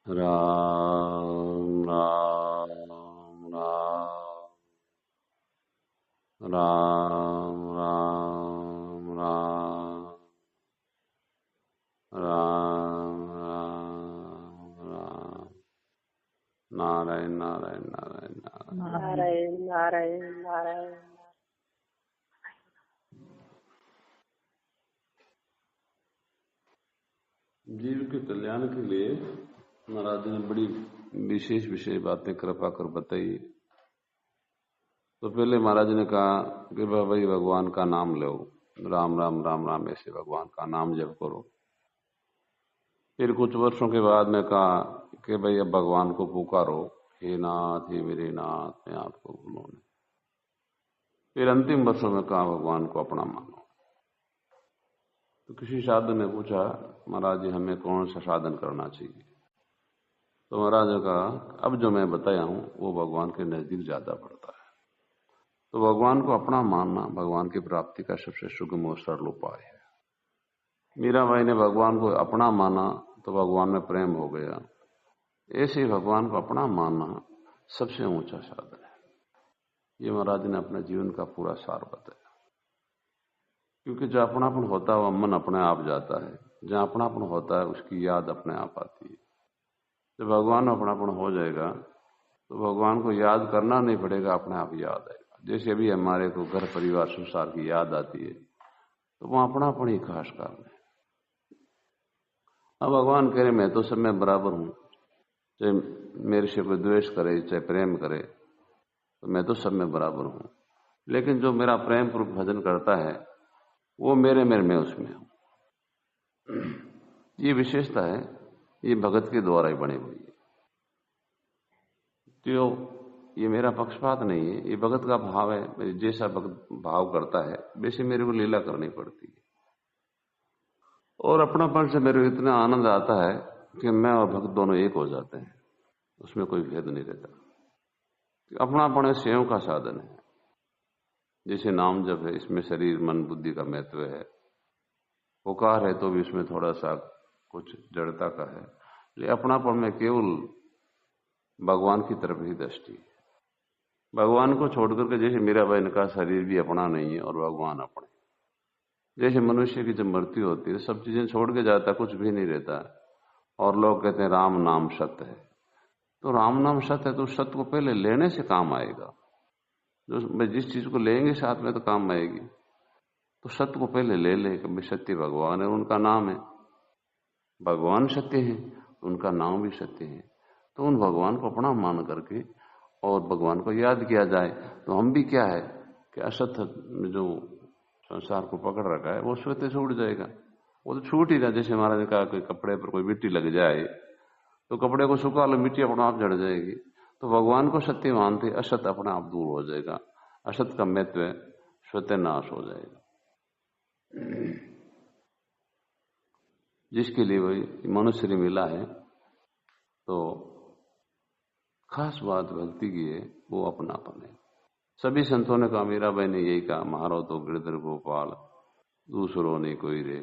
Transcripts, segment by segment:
राम राम राम राम राम राम राम राम राम। नारायण नारायण नारायण नारायण नारायण नारायण। जीव के कल्याण के लिए महाराज ने बड़ी विशेष बातें कृपा कर बताई। तो पहले महाराज ने कहा कि भाई भगवान का नाम लो, राम राम राम राम ऐसे भगवान का नाम जप करो। फिर कुछ वर्षों के बाद में कहा कि भाई अब भगवान को पुकारो, हे नाथ हे मेरे नाथ, मैं आपको भूलो नहीं। फिर अंतिम वर्षों में कहा भगवान को अपना मानो। तो किसी साधु ने पूछा, महाराज जी हमें कौन सा साधन करना चाहिए? तो महाराज ने कहा अब जो मैं बताया हूं वो भगवान के नजदीक ज्यादा पड़ता है। तो भगवान को अपना मानना भगवान की प्राप्ति का सबसे सुगम और सरल उपाय है। मीराबाई ने भगवान को अपना माना तो भगवान में प्रेम हो गया। ऐसे ही भगवान को अपना मानना सबसे ऊंचा साधन है। ये महाराज ने अपने जीवन का पूरा सार बताया। क्योंकि जो अपनापन होता है वह मन अपने आप जाता है, जहां अपनापन होता है उसकी याद अपने आप आती है। जब भगवान में अपनापन हो जाएगा तो भगवान को याद करना नहीं पड़ेगा, अपने आप याद आएगा। जैसे अभी हमारे को घर परिवार संसार की याद आती है तो वह अपनापन ही खास कारण है। अब भगवान कह रहे मैं तो सब में बराबर हूं, चाहे मेरे से कोई द्वेष करे चाहे प्रेम करे, तो मैं तो सब में बराबर हूं। लेकिन जो मेरा प्रेम पूर्वक भजन करता है वो मेरे मैं उसमें हूं। ये विशेषता है, ये भगत के द्वारा ही बनी हुई है। तो ये मेरा पक्षपात नहीं है, ये भगत का भाव है। जैसा भगत भाव करता है वैसे मेरे को लीला करनी पड़ती है। और अपनापन से मेरे को इतना आनंद आता है कि मैं और भक्त दोनों एक हो जाते हैं, उसमें कोई भेद नहीं रहता। अपनापन सेव का साधन है। जैसे नाम जप है, इसमें शरीर मन बुद्धि का महत्व है। पुकार है तो भी उसमें थोड़ा सा कुछ जड़ता का है। लेकिन अपनापन में केवल भगवान की तरफ ही दृष्टि है। भगवान को छोड़कर के, जैसे मीराबाई ने कहा, शरीर भी अपना नहीं है और भगवान अपने। जैसे मनुष्य की जब मृत्यु होती है सब चीजें छोड़ के जाता, कुछ भी नहीं रहता। और लोग कहते हैं राम नाम सत्य है। तो राम नाम सत्य है तो सत्य को पहले लेने से काम आएगा। जो जिस चीज को लेंगे साथ में तो काम आएगी। तो सत्य को पहले ले ले कि सत्य भगवान है, उनका नाम है। भगवान सत्य है, उनका नाम भी सत्य है। तो उन भगवान को अपना मान करके और भगवान को याद किया जाए तो हम भी क्या है कि असत्य में जो संसार को पकड़ रखा है वो स्वतः छूट जाएगा। वो तो छूट ही ना। जैसे महाराज ने कहा कि कपड़े पर कोई मिट्टी लग जाए तो कपड़े को सुखा लो, मिट्टी अपने आप झड़ जाएगी। तो भगवान को सत्य मानते असत्य अपने आप दूर हो जाएगा, असत्य का महत्व स्वतः नाश हो जाएगा। जिसके लिए वही मनुष्य मिला है तो खास बात भक्ति की है, वो अपनापन है। सभी संतों ने कहा, मीराबाई ने यही कहा, मारो तो गिरधर गोपाल दूसरों ने कोई रे।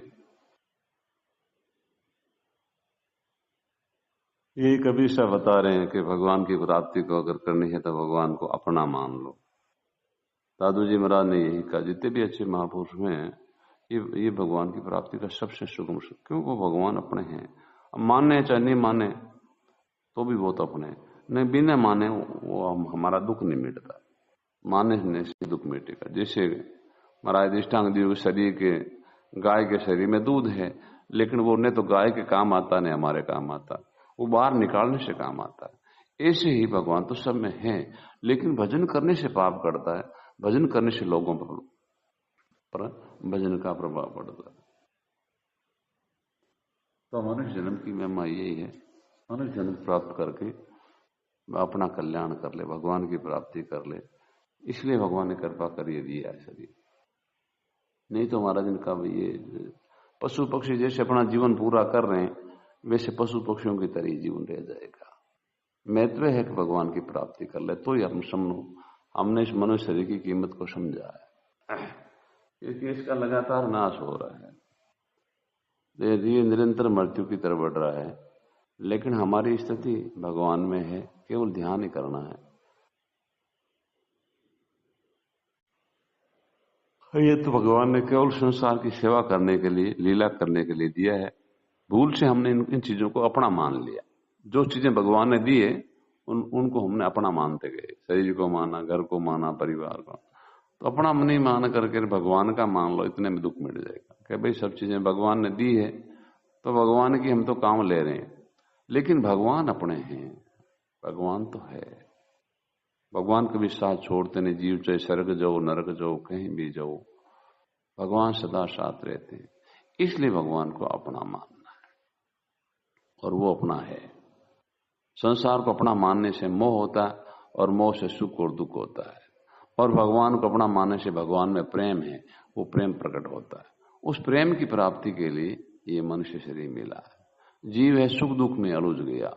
यही कबीर साहब बता रहे हैं कि भगवान की प्राप्ति को अगर करनी है तो भगवान को अपना मान लो। दादू जी महाराज ने यही कहा। जितने भी अच्छे महापुरुष हैं ये भगवान की प्राप्ति का सबसे सुगम, क्यों वो भगवान अपने हैं। अब माने चाहे नहीं माने तो भी वो तो अपने नहीं, बिना माने वो हमारा दुख नहीं मिटता। मानने से दुख मिटेगा। जैसे महाराज दृष्टांग दिए शरीर के, गाय के शरीर में दूध है लेकिन वो न तो गाय के काम आता न हमारे काम आता, वो बाहर निकालने से काम आता है। ऐसे ही भगवान तो सब में है लेकिन भजन करने से पाप करता है, भजन करने से लोगों पर भजन का प्रभाव पड़ता है। तो मनुष्य जन्म की महिमा यही है, मनुष्य जन्म प्राप्त करके अपना कल्याण कर ले, भगवान की प्राप्ति कर ले। इसलिए भगवान ने कृपा करिए दिया है शरीर। नहीं तो महाराज ने कहा ये पशु पक्षी जैसे अपना जीवन पूरा कर रहे हैं वैसे पशु पक्षियों की तरह जीवन रह जाएगा। महत्व है कि भगवान की प्राप्ति कर ले। तो ही हमने इस मनुष्य शरीर की कीमत को समझा है, क्योंकि इसका लगातार नाश हो रहा है। ये निरंतर मृत्यु की तरफ बढ़ रहा है। लेकिन हमारी स्थिति भगवान में है, केवल ध्यान ही करना है। ये तो भगवान ने केवल संसार की सेवा करने के लिए, लीला करने के लिए दिया है। भूल से हमने इन चीजों को अपना मान लिया। जो चीजें भगवान ने दी है उनको हमने अपना मानते गए। शरीर को माना, घर को माना, परिवार को, तो अपना नहीं मान करके भगवान का मान लो, इतने में दुख मिट जाएगा कि भाई सब चीजें भगवान ने दी है तो भगवान की हम तो काम ले रहे हैं, लेकिन भगवान अपने हैं। भगवान तो है, भगवान कभी साथ छोड़ते नहीं। जीव चाहे स्वर्ग जाओ, नरक जाओ, कहीं भी जाओ, भगवान सदा साथ रहते हैं। इसलिए भगवान को अपना मानना है, और वो अपना है। संसार को अपना मानने से मोह होता है, और मोह से सुख और दुख होता है। और भगवान को अपना मानने से भगवान में प्रेम है, वो प्रेम प्रकट होता है। उस प्रेम की प्राप्ति के लिए ये मनुष्य शरीर मिला है। जीव है सुख दुख में उलझ गया।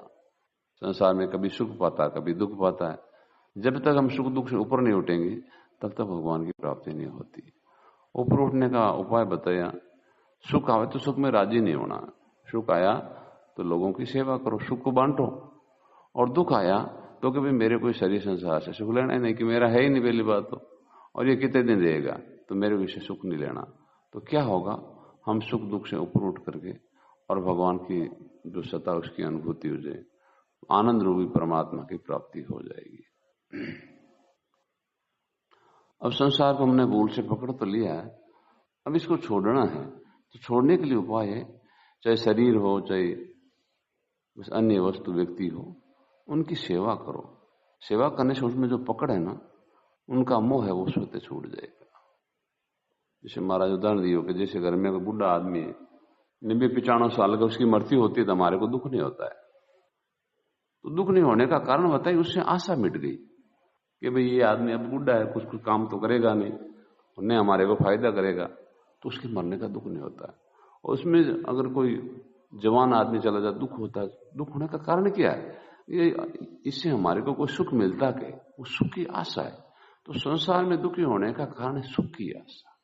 संसार में कभी सुख पाता है, कभी दुख पाता है। जब तक हम सुख दुख से ऊपर नहीं उठेंगे तब तक भगवान की प्राप्ति नहीं होती। ऊपर उठने का उपाय बताया। सुख आवे तो सुख में राजी नहीं होना। सुख आया तो लोगों की सेवा करो, सुख को बांटो। और दुख आया तो कि भाई मेरे कोई शरीर संसार से सुख लेना ही नहीं, कि मेरा है ही नहीं पहली बात तो, और ये कितने दिन रहेगा, तो मेरे विषय सुख नहीं लेना। तो क्या होगा, हम सुख दुख से ऊपर उठ करके और भगवान की जो सत्ता उसकी अनुभूति हो जाए, आनंद रूपी परमात्मा की प्राप्ति हो जाएगी। अब संसार को हमने भूल से पकड़ तो लिया है, अब इसको छोड़ना है। तो छोड़ने के लिए उपाय है, चाहे शरीर हो, चाहे अन्य वस्तु व्यक्ति हो, उनकी सेवा करो। सेवा करने से उसमें जो पकड़ है ना, उनका मोह है, वो स्वतः छूट जाएगा। जैसे महाराज उदाहरण दियो कि जैसे घर में कोई बूढ़ा आदमी है, 90-95 साल का, उसकी मृत्यु होती है तो हमारे को दुख नहीं होता है। तो दुख नहीं होने का कारण बताइए, उससे आशा मिट गई कि भाई ये आदमी अब बूढ़ा है, कुछ काम तो करेगा नहीं, उन्हें हमारे को फायदा करेगा, तो उसके मरने का दुख नहीं होता है। और उसमें अगर कोई जवान आदमी चला जाए, दुख होता है। दुख होने का कारण क्या है, ये इससे हमारे को कोई सुख मिलता के, वो सुख की आशा है। तो संसार में दुखी होने का कारण है सुख की आशा।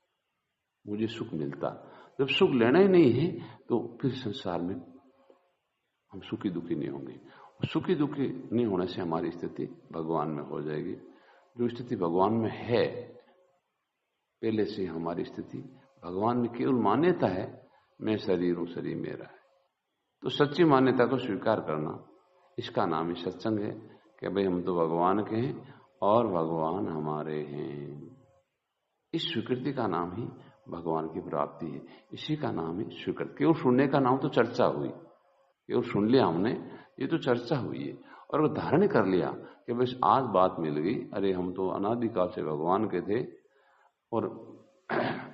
मुझे सुख मिलता, जब सुख लेना ही नहीं है तो फिर संसार में हम सुखी दुखी नहीं होंगे। सुखी दुखी नहीं होने से हमारी स्थिति भगवान में हो जाएगी। जो स्थिति भगवान में है, पहले से हमारी स्थिति भगवान में केवल मान्यता है, मैं शरीर हूं, शरीर मेरा है। तो सच्ची मान्यता को स्वीकार करना, इसका नाम ही सत्संग है कि भाई हम तो भगवान के हैं और भगवान हमारे हैं। इस स्वीकृति का नाम ही भगवान की प्राप्ति है। इसी का नाम है स्वीकृति। केवल सुनने का नाम तो चर्चा हुई, केवल सुन लिया हमने, ये तो चर्चा हुई है। और वो धारण कर लिया कि बस आज बात मिल गई, अरे हम तो अनादिकाल से भगवान के थे और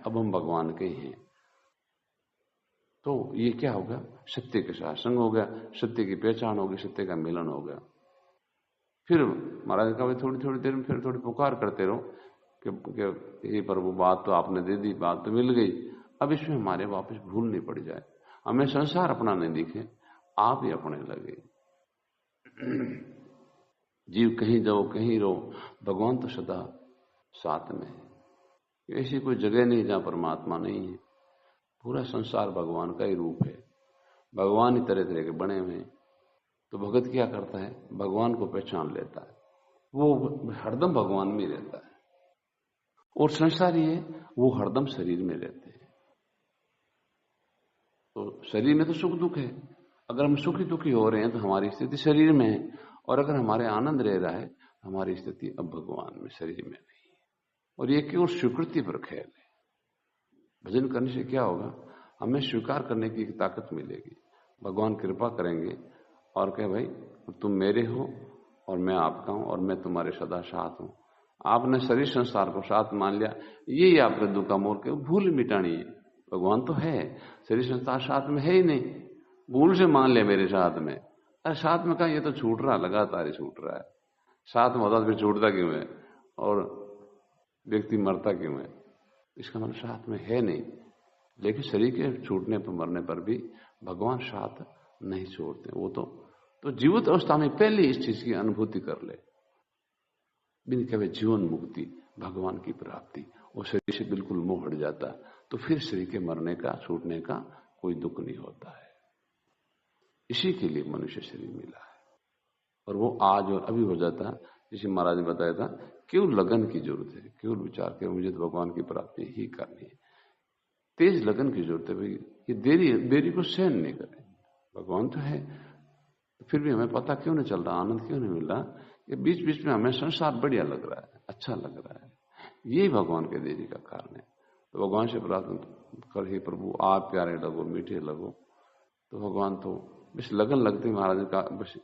अब हम भगवान के हैं। तो ये क्या होगा, सत्य के साथ संग हो गया, सत्य की पहचान हो गई, सत्य का मिलन हो गया। फिर महाराज का थोड़ी थोड़ी देर में फिर थोड़ी पुकार करते रहो कि हे प्रभु, बात तो आपने दे दी, बात तो मिल गई, अब इसमें हमारे वापस भूल नहीं पड़ जाए, हमें संसार अपना नहीं दिखे, आप ही अपने लगे। जीव कहीं जाओ कहीं रहो, भगवान तो सदा साथ में है। ऐसी कोई जगह नहीं जहां परमात्मा नहीं है। पूरा संसार भगवान का ही रूप है, भगवान ही तरह तरह के बने हुए हैं। तो भगत क्या करता है, भगवान को पहचान लेता है, वो हरदम भगवान में रहता है। और संसारी है, वो हरदम शरीर में रहते हैं। तो शरीर में तो सुख दुख है, अगर हम सुखी दुखी हो रहे हैं तो हमारी स्थिति शरीर में है, और अगर हमारे आनंद रह रहा है हमारी स्थिति अब भगवान में, शरीर में नहीं है। और ये केवल स्वीकृति पर खेल है। भजन करने से क्या होगा, हमें स्वीकार करने की ताकत मिलेगी। भगवान कृपा करेंगे और कहे भाई तुम मेरे हो और मैं आपका हूं और मैं तुम्हारे सदा साथ हूं। आपने शरीर संसार को साथ मान लिया, यही आपके दुख का मोल के भूल मिटानी है। भगवान तो है, शरीर संसार साथ में है ही नहीं, भूल से मान लिया मेरे साथ में। अरे साथ में कहा, ये तो छूट रहा, लगातार ही छूट रहा है। साथ में होता फिर छूटता क्यों है और व्यक्ति मरता क्यों है, इसका मतलब साथ में है नहीं। लेकिन शरीर के छूटने पर, मरने पर भी भगवान साथ नहीं छोड़ते। वो तो जीवित अवस्था में पहले इस चीज की अनुभूति कर ले, बिन कहे जीवन मुक्ति, भगवान की प्राप्ति, वो शरीर से बिल्कुल मोह हट जाता, तो फिर शरीर के मरने का, छूटने का कोई दुख नहीं होता है। इसी के लिए मनुष्य शरीर मिला है। और वो आज और अभी हो जाता, जैसे महाराज ने बताया था, केवल लगन की जरूरत है, केवल विचार के मुझे तो भगवान की प्राप्ति ही करनी है। तेज लगन की जरूरत है भाई, ये देरी को सहन नहीं करे। भगवान तो है, फिर भी हमें पता क्यों नहीं चल रहा, आनंद क्यों नहीं मिल रहा, ये बीच बीच में हमें संसार बढ़िया लग रहा है, अच्छा लग रहा है, यही भगवान के देरी का कारण है। तो भगवान से प्रार्थना कर, हे प्रभु आप प्यारे लगो, मीठे लगो। तो भगवान तो बस लगन लगते महाराज का बस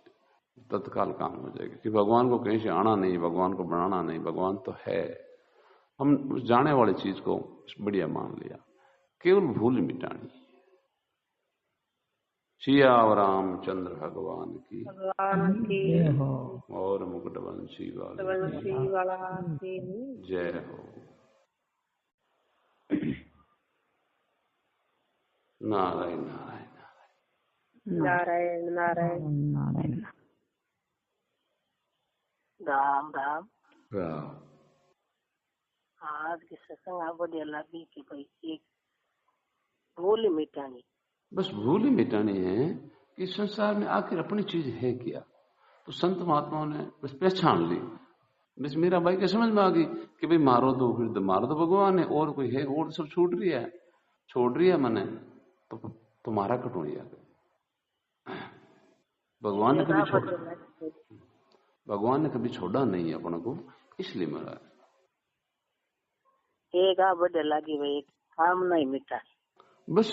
तत्काल काम हो जाएगा कि भगवान को कहीं से आना नहीं, भगवान को बनाना नहीं, भगवान तो है। हम उस जाने वाली चीज को बढ़िया मान लिया, केवल भूल मिटानी। सिया रामचंद्र भगवान की भगवान की और मुकुटवंशी वंशी वाला की जय हो। नारायण नारायण नारायण नारायण नारायण। राम राम। राम। आज के सत्संग आप बढ़िया लगी कि भाई एक भूल मिटानी, बस भूल ही मिटानी है कि संसार में आखिर अपनी चीज है क्या। तो संत महात्माओं ने बस पहचान ली, बस मीरा बाई के समझ में आ गई कि भाई मारो तो फिर तो मारो तो भगवान है, और कोई है, और सब छूट रही है, छोड़ रही है मैंने तो तुम्हारा कटोरिया भगवान ने कभी छोड़ा नहीं अपने को, इसलिए मेरा एक आप बढ़िया लगी भाई काम नहीं मिटा। बस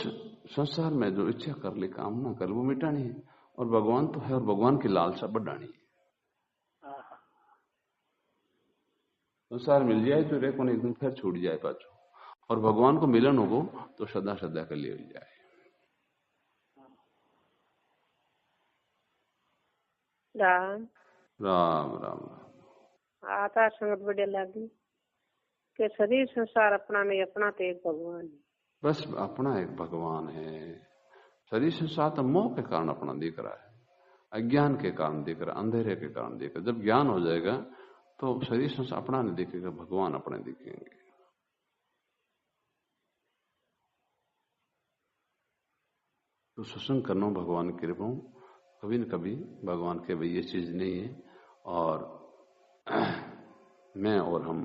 संसार में जो इच्छा कर ले, कामना कर वो मिटानी है, और भगवान तो है, और भगवान की लालसा बढ़ानी है। संसार मिल जाए तो रेको एक दिन फिर छूट जाए पाछो, और भगवान को मिलन होगो तो सदा सदा के लिए हो जाए। राम राम राम राम। आता संगत बढ़िया लगी कि शरीर संसार अपना नहीं, अपना तो एक भगवान है। बस अपना एक भगवान है। शरीर संसार तो मोह के कारण अपना दिख रहा है, अज्ञान के कारण दिख रहा है, अंधेरे के कारण दिख रहा है। जब ज्ञान हो जाएगा तो शरीर संसार अपना नहीं दिखेगा, भगवान अपने दिखेंगे। तो सत्संग करना भगवान की कृपा, कभी न कभी भगवान के भाई ये चीज नहीं है, और मैं और हम,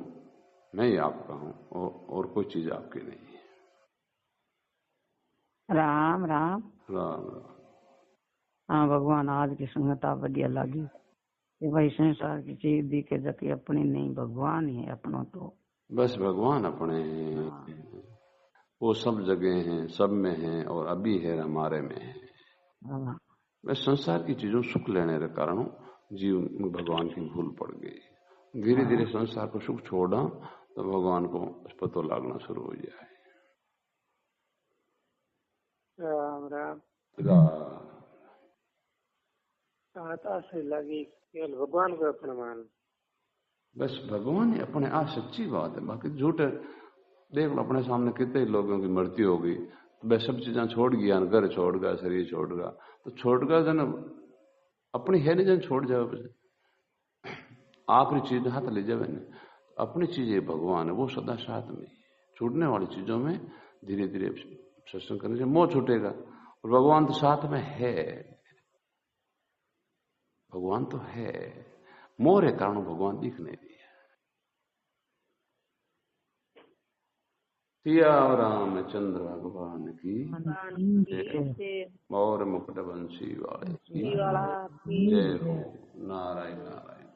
मैं ही आपका हूं, और कोई चीज आपकी नहीं है। राम राम राम राम। हाँ भगवान आज की संगता बढ़िया लगी कि भाई संसार की चीज दिखे जबकि अपनी नहीं, भगवान ही है अपना। तो बस भगवान अपने हैं, वो सब जगह हैं, सब में हैं, और अभी है हमारे में है। बस संसार की चीजों सुख लेने के कारण जीव भगवान की भूल पड़ गई। धीरे धीरे संसार को सुख छोड़ा तो भगवान को पतो लागना शुरू हो जाए। राम राम। आता से लगी केवल भगवान को अपना मान। बस भगवान ही अपने आप सच्ची बात है, बाकी झूठ है। देख लो अपने सामने कितने लोगों की मृत्यु हो गई, तो वह सब चीजें छोड़ गया, घर छोड़ गया, शरीर छोड़ गया, तो छोड़ गया जन अपनी है नहीं, जन छोड़ जाओ आखिरी चीज हाथ ले जावे नहीं। अपनी चीज ये भगवान है, वो सदा साथ में। छूटने वाली चीजों में धीरे धीरे सत्संग करने से मोह छूटेगा, और भगवान तो साथ में है, भगवान तो है, मोह के कारण भगवान दिख नहीं रही है। सिया रामचंद्र भगवान की और मुकुटवंशी वाले की जय हो। नारायण नारायण।